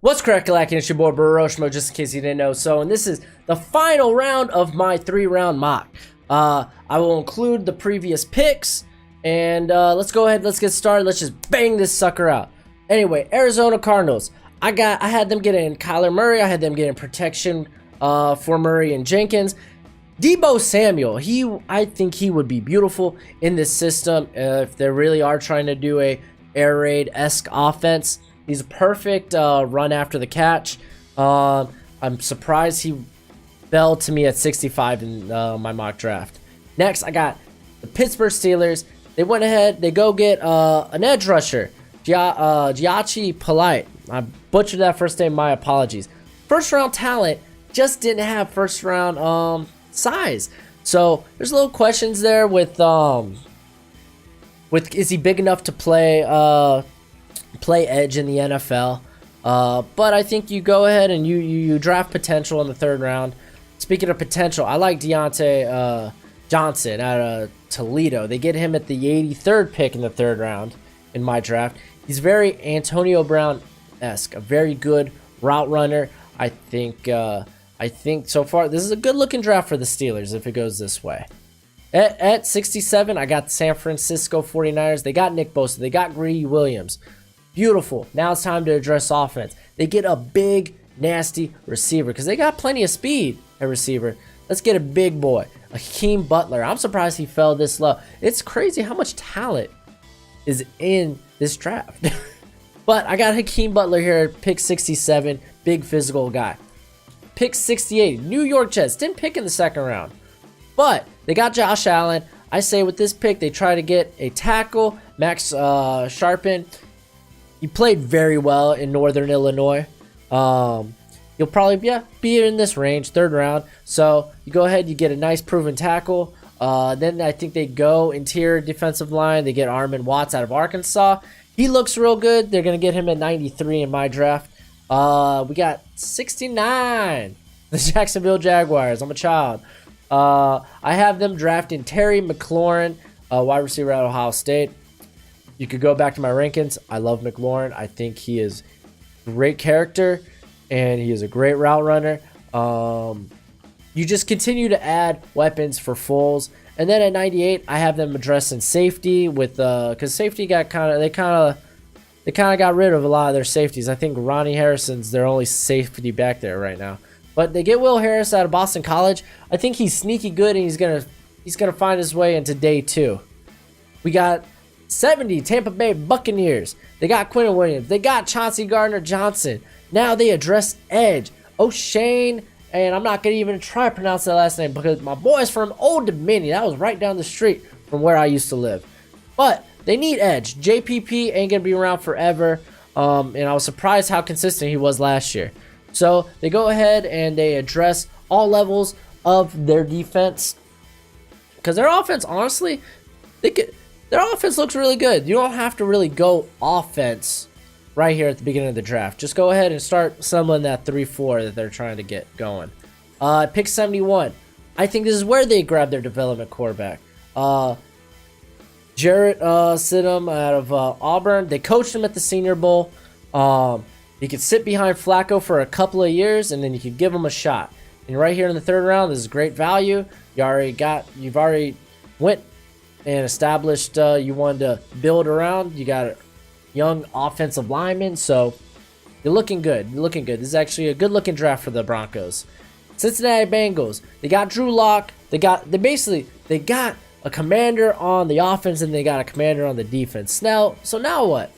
What's crack-a-lackin'? It's your boy Baroshmo, just in case you didn't know. So, and this is the final round of my 3-round mock. I will include the previous picks, and let's go ahead, let's get started. Let's just bang this sucker out. Anyway, Arizona Cardinals. I had them get in Kyler Murray. I had them get in protection for Murray and Jenkins. Deebo Samuel, I think he would be beautiful in this system if they really are trying to do a air raid-esque offense. He's a perfect run after the catch. I'm surprised he fell to me at 65 in my mock draft. Next, I got the Pittsburgh Steelers. They went ahead. They go get an edge rusher, Giachi Polite. I butchered that first name. My apologies. First round talent, just didn't have first round size. So there's little questions there with is he big enough to play edge in the NFL? But I think you go ahead and you draft potential in the third round. Speaking of potential, I like Deontay Johnson out of Toledo. They get him at the 83rd pick in the third round in my draft. He's very Antonio Brown-esque, a very good route runner. I think so far this is a good looking draft for the Steelers if it goes this way. At 67, I got the San Francisco 49ers. They got Nick Bosa. They got Greedy Williams. Beautiful. Now it's time to address offense. They get a big, nasty receiver because they got plenty of speed at receiver. Let's get a big boy, a Hakeem Butler. I'm surprised he fell this low. It's crazy how much talent is in this draft. But I got Hakeem Butler here at pick 67, big physical guy. Pick 68, New York Jets. Didn't pick in the second round, but they got Josh Allen. I say with this pick, they try to get a tackle, Max Sharpen. He played very well in Northern Illinois. You'll probably be in this range, third round. So you go ahead, you get a nice proven tackle. Then I think they go interior defensive line. They get Armin Watts out of Arkansas. He looks real good. They're going to get him at 93 in my draft. We got 69, the Jacksonville Jaguars. I'm a child. I have them drafting Terry McLaurin, wide receiver out of Ohio State. You could go back to my rankings. I love McLaurin. I think he is great character, and he is a great route runner. You just continue to add weapons for Foles. And then at 98, I have them addressing safety with because safety got they kind of got rid of a lot of their safeties. I think Ronnie Harrison's their only safety back there right now. But they get Will Harris out of Boston College. I think he's sneaky good, and he's gonna find his way into day 2. We got 70 Tampa Bay Buccaneers. They got Quentin Williams. They got Chauncey Gardner-Johnson. Now they address edge O'Shane, and I'm not gonna even try to pronounce that last name because my boy's from Old Dominion. That was right down the street from where I used to live. But they need edge. JPP ain't gonna be around forever, and I was surprised how consistent he was last year. So they go ahead and they address all levels of their defense because their offense, honestly, their offense looks really good. You don't have to really go offense right here at the beginning of the draft. Just go ahead and start assembling that 3-4 that they're trying to get going. Pick 71. I think this is where they grab their development quarterback. Jarrett Stidham out of Auburn. They coached him at the Senior Bowl. You could sit behind Flacco for a couple of years, and then you could give him a shot. And right here in the third round, this is great value. You've already went and established you wanted to build around. You got a young offensive lineman, so you're looking good. This is actually a good-looking draft for the Broncos. Cincinnati Bengals. They got Drew Lock. They got a commander on the offense, and they got a commander on the defense. Now what?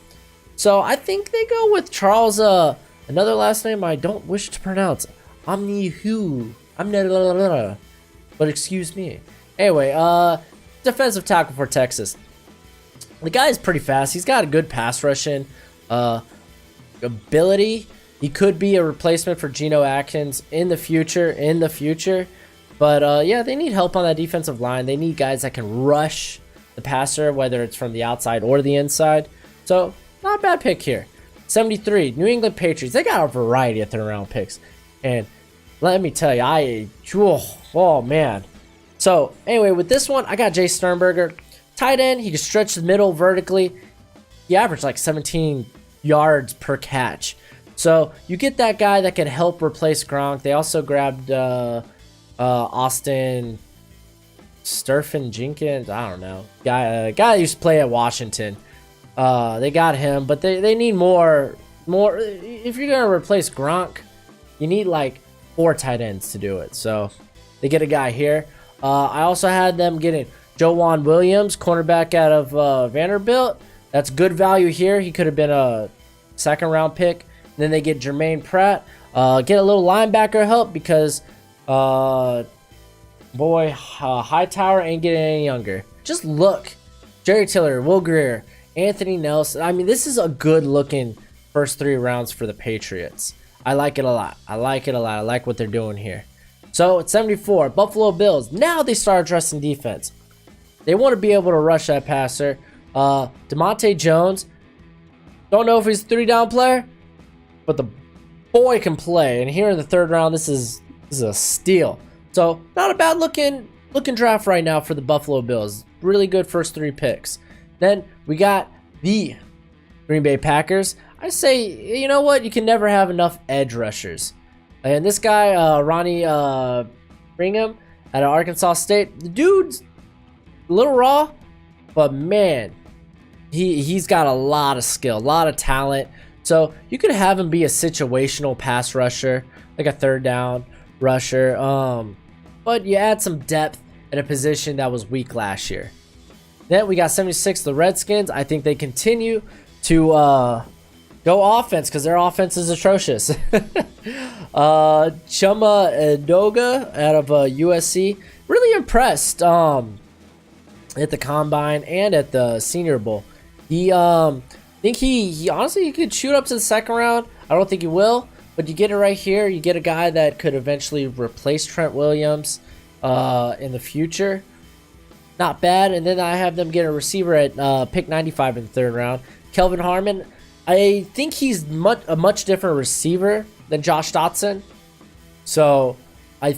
So I think they go with Charles, another last name I don't wish to pronounce. Omnihu. But excuse me. Anyway, defensive tackle for Texas. The guy is pretty fast. He's got a good pass rushing ability. He could be a replacement for Geno Atkins in the future. But yeah, they need help on that defensive line. They need guys that can rush the passer, whether it's from the outside or the inside. So not a bad pick here. 73, New England Patriots. They got a variety of third-round picks. And let me tell you, oh, man. So, anyway, with this one, I got Jay Sternberger. Tight end, he can stretch the middle vertically. He averaged like 17 yards per catch. So you get that guy that can help replace Gronk. They also grabbed Austin Sturfin Jenkins. I don't know. Guy that used to play at Washington. They got him, but they need more. If you're gonna replace Gronk, you need like 4 tight ends to do it. So they get a guy here. I also had them getting Joejuan Williams, cornerback out of Vanderbilt. That's good value here. He could have been a 2nd round pick. Then they get Jermaine Pratt. Get a little linebacker help because Hightower ain't getting any younger. Just look. Jerry Tiller, Will Grier, Anthony Nelson. I mean, this is a good looking first 3 rounds for the Patriots. I like it a lot. I like what they're doing here. So at 74, Buffalo Bills. Now they start addressing defense. They want to be able to rush that passer. DeMonte Jones. Don't know if he's a 3-down player, but the boy can play. And here in the 3rd round, this is a steal. So not a bad looking draft right now for the Buffalo Bills. Really good first 3 picks. Then we got the Green Bay Packers. I say, you know what? You can never have enough edge rushers. And this guy, Ronnie Brigham out of Arkansas State, the dude's a little raw, but man, he's got a lot of skill, a lot of talent. So you could have him be a situational pass rusher, like a 3rd down rusher. But you add some depth at a position that was weak last year. Then we got 76, the Redskins. I think they continue to go offense because their offense is atrocious. Chuma Edoga out of USC. Really impressed at the Combine and at the Senior Bowl. He think he honestly, he could shoot up to the 2nd round. I don't think he will, but you get it right here. You get a guy that could eventually replace Trent Williams in the future. Not bad. And then I have them get a receiver at pick 95 in the 3rd round. Kelvin Harmon. I think he's a much different receiver than Josh Dotson. So I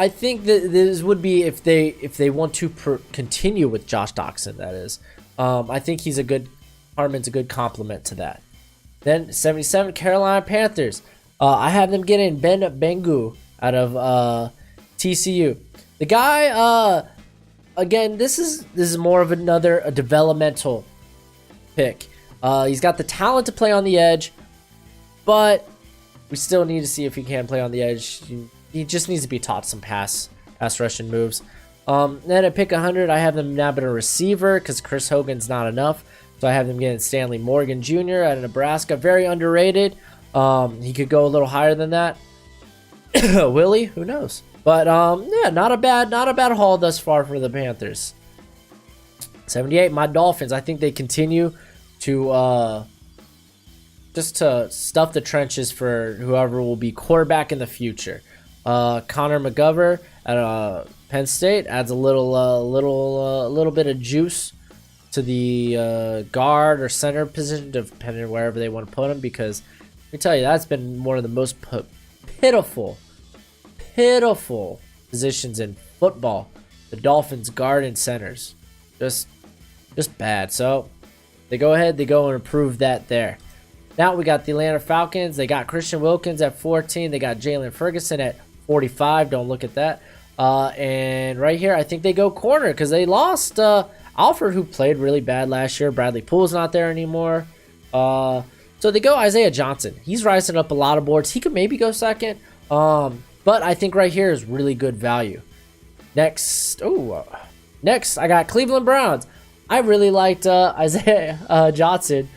think that this would be if they want to continue with Josh Dotson, that is. I think Harmon's a good complement to that. Then 77, Carolina Panthers. I have them getting Ben Bengu out of TCU. The guy, again, this is more of a developmental pick. He's got the talent to play on the edge, but we still need to see if he can play on the edge. He just needs to be taught some pass rushing moves. Then at pick 100, I have them nabbing a receiver because Chris Hogan's not enough. So I have them getting Stanley Morgan Jr. out of Nebraska. Very underrated. He could go a little higher than that. Willie, who knows? But yeah, not a bad haul thus far for the Panthers. 78, my Dolphins. I think they continue to just to stuff the trenches for whoever will be quarterback in the future. Connor McGovern at Penn State adds a little bit of juice to the guard or center position, depending on wherever they want to put him. Because let me tell you, that's been one of the most pitiful positions in football. The Dolphins guard and centers, just bad. So they go ahead, they go and improve that there. Now we got the Atlanta Falcons. They got Christian Wilkins at 14. They got Jalen Ferguson at 45. Don't look at that. And right here, I think they go corner because they lost Alfred, who played really bad last year. Bradley Poole's not there anymore. So they go Isaiah Johnson. He's rising up a lot of boards. He could maybe go 2nd. But I think right here is really good value. Next, I got Cleveland Browns. I really liked Isaiah Johnson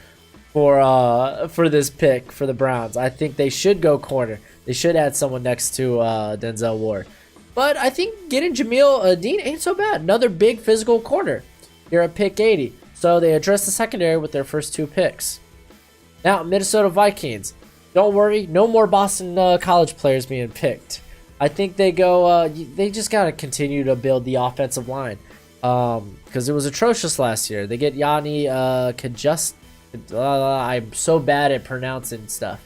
for this pick for the Browns. I think they should go corner. They should add someone next to Denzel Ward. But I think getting Jamil Dean ain't so bad. Another big physical corner here at pick 80. So they address the secondary with their first 2 picks. Now, Minnesota Vikings. Don't worry, no more Boston College players being picked. I think they go. They just gotta continue to build the offensive line because it was atrocious last year. They get Yanni Kajust. I'm so bad at pronouncing stuff.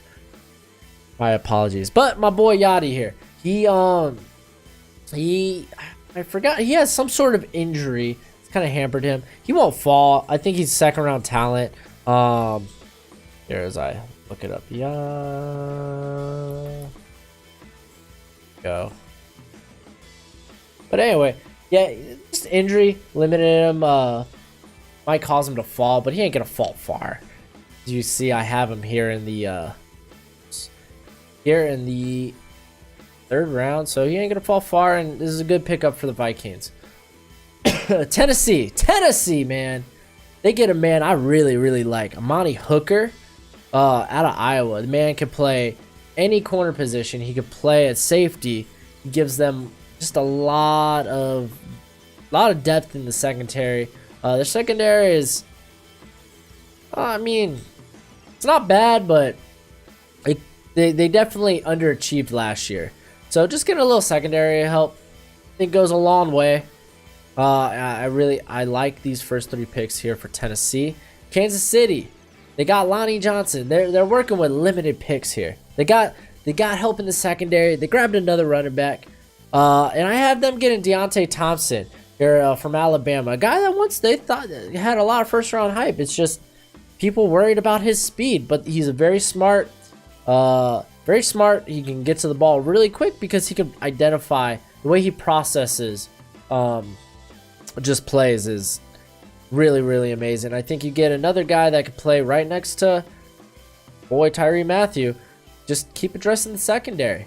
My apologies, but my boy Yachty here. I forgot he has some sort of injury. It's kind of hampered him. He won't fall. I think he's 2nd round talent. Look it up. Yeah. Go. But anyway, yeah, just injury limited him. Might cause him to fall, but he ain't gonna fall far. As you see, I have him here in the third round, so he ain't gonna fall far, and this is a good pickup for the Vikings. Tennessee, man, they get a man I really like, Amani Hooker, out of Iowa. The man can play any corner position. He could play at safety. He gives them just a lot of depth in the secondary. Their secondary is, I mean, it's not bad, but they definitely underachieved last year. So just getting a little secondary help, I think, goes a long way. I like these first 3 picks here for Tennessee. Kansas City, they got Lonnie Johnson. They're working with limited picks here. They got help in the secondary. They grabbed another running back, and I have them getting Deontay Thompson here from Alabama, a guy that once they thought had a lot of first round hype. It's just people worried about his speed, but he's a very smart. Very smart. He can get to the ball really quick because he can identify the way he processes just plays is really amazing. I think you get another guy that could play right next to Tyree Matthew. Just keep addressing the secondary.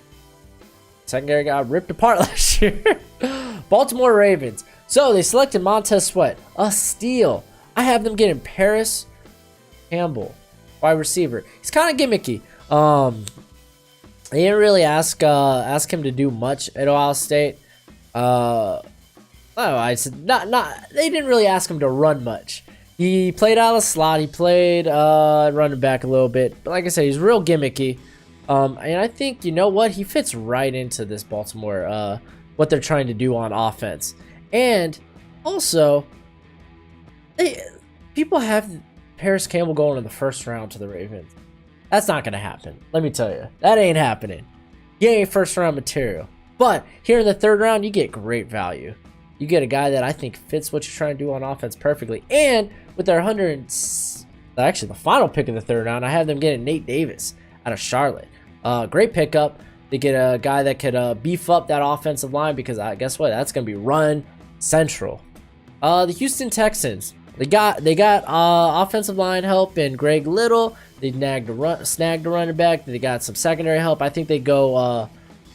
Secondary got ripped apart last year. Baltimore Ravens. So they selected Montez Sweat, a steal. I have them getting Paris Campbell, wide receiver. He's kind of gimmicky. They didn't really ask him to do much at Ohio State. I said not. They didn't really ask him to run much. He played out of the slot. He played running back a little bit. But like I said, he's real gimmicky. And I think, you know what, he fits right into this Baltimore, what they're trying to do on offense. And also, people have Paris Campbell going in the first round to the Ravens. That's not gonna happen. Let me tell you, that ain't happening. You ain't first round material. But here in the third round, you get great value. You get a guy that I think fits what you're trying to do on offense perfectly. And with their actually the final pick in the third round, I have them getting Nate Davis out of Charlotte. Great pickup. They get a guy that could beef up that offensive line because guess what? That's going to be run central. The Houston Texans. They got offensive line help in Greg Little. They snagged a running back. They got some secondary help. I think they go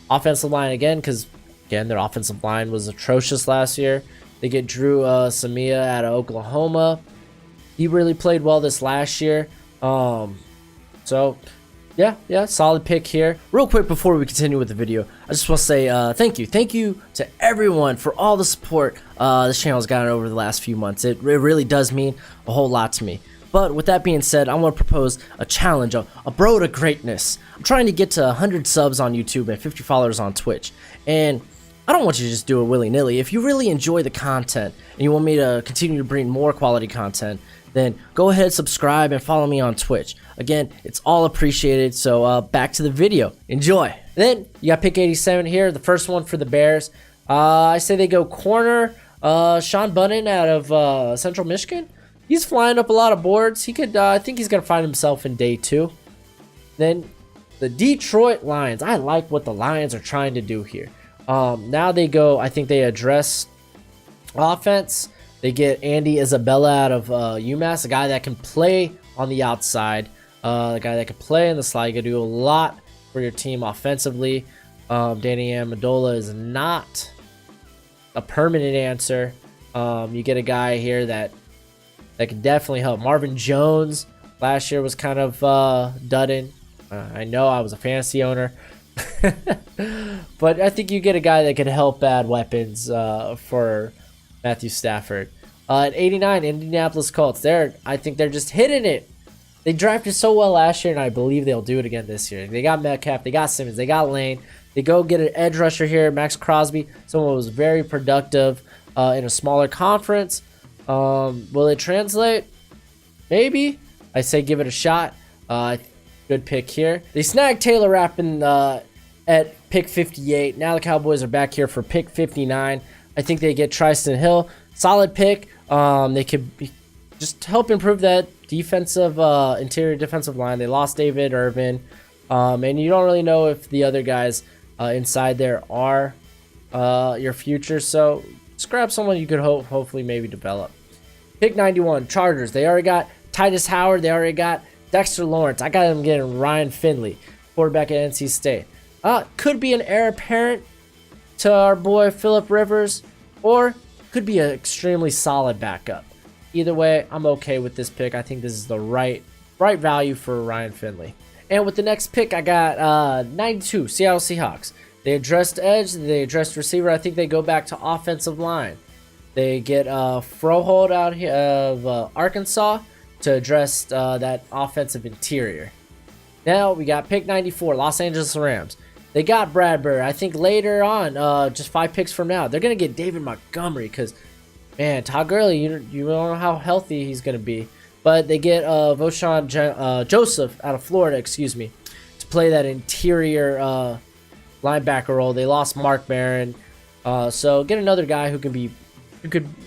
offensive line again because, again, their offensive line was atrocious last year. They get Drew Samia out of Oklahoma. He really played well this last year. So, yeah, solid pick here. Real quick before we continue with the video, I just want to say thank you. Thank you to everyone for all the support this channel has gotten over the last few months. It really does mean a whole lot to me. But with that being said, I want to propose a challenge, a road to greatness. I'm trying to get to 100 subs on YouTube and 50 followers on Twitch. And I don't want you to just do it willy-nilly. If you really enjoy the content and you want me to continue to bring more quality content, then go ahead, subscribe, and follow me on Twitch. Again, it's all appreciated, so back to the video. Enjoy. Then, you got pick 87 here, the first one for the Bears. I say they go corner, Sean Bunnan out of Central Michigan. He's flying up a lot of boards. He could, I think he's going to find himself in day 2. Then, the Detroit Lions. I like what the Lions are trying to do here. Now they go, I think they address offense. They get Andy Isabella out of UMass, a guy that can play on the outside, a guy that can play in the slot. You can do a lot for your team offensively. Danny Amendola is not a permanent answer. You get a guy here that can definitely help. Marvin Jones last year was kind of dudding. I know I was a fantasy owner. But I think you get a guy that can help add weapons for Matthew Stafford. At 89, Indianapolis Colts. I think they're just hitting it. They drafted so well last year, and I believe they'll do it again this year. They got Metcalf, they got Simmons, they got Lane. They go get an edge rusher here, Max Crosby. Someone who was very productive in a smaller conference. Will it translate? Maybe. I say give it a shot. Good pick here. They snagged Taylor Rapp at pick 58. Now the Cowboys are back here for pick 59. I think they get Tristan Hill. Solid pick. They could just help improve that defensive interior defensive line. They lost David Irvin, and you don't really know if the other guys inside there are your future. So just grab someone you could hopefully maybe develop. Pick 91, Chargers. They already got Titus Howard. They already got Dexter Lawrence. I got them getting Ryan Finley, quarterback at NC State. Could be an heir apparent to our boy Phillip Rivers, or could be an extremely solid backup. Either way, I'm okay with this pick. I think this is the right value for Ryan Finley. And with the next pick, I got 92, Seattle Seahawks. They addressed edge. They addressed receiver. I think they go back to offensive line. They get Frohold out here of Arkansas to address that offensive interior. Now we got pick 94, Los Angeles Rams. They got Bradbury. I think later on, just 5 picks from now, they're going to get David Montgomery because, man, Todd Gurley, you don't know how healthy he's going to be. But they get Voshon Joseph out of Florida, to play that interior linebacker role. They lost Mark Barron. So get another guy who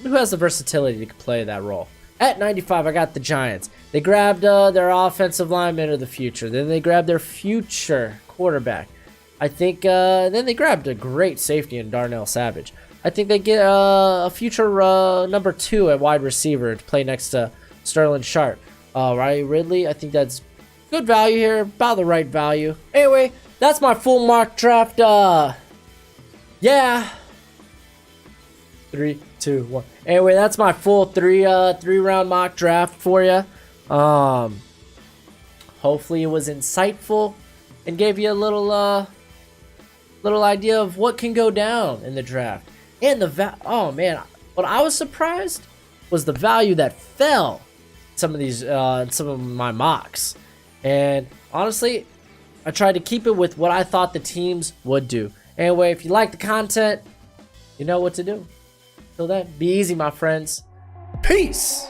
has the versatility to play that role. At 95, I got the Giants. They grabbed their offensive lineman of the future. Then they grabbed their future quarterback. I think then they grabbed a great safety in Darnell Savage. I think they get a future number 2 at wide receiver to play next to Sterling Sharp. Riley Ridley, I think that's good value here, about the right value. Anyway, that's my full mock draft. Yeah. 3, 2, 1. Anyway, that's my full three round mock draft for you. Hopefully it was insightful and gave you a little idea of what can go down in the draft. And oh man, what I was surprised was the value that fell some of my mocks. And honestly, I tried to keep it with what I thought the teams would do. Anyway, if you like the content, you know what to do. Till then, be easy, my friends. Peace!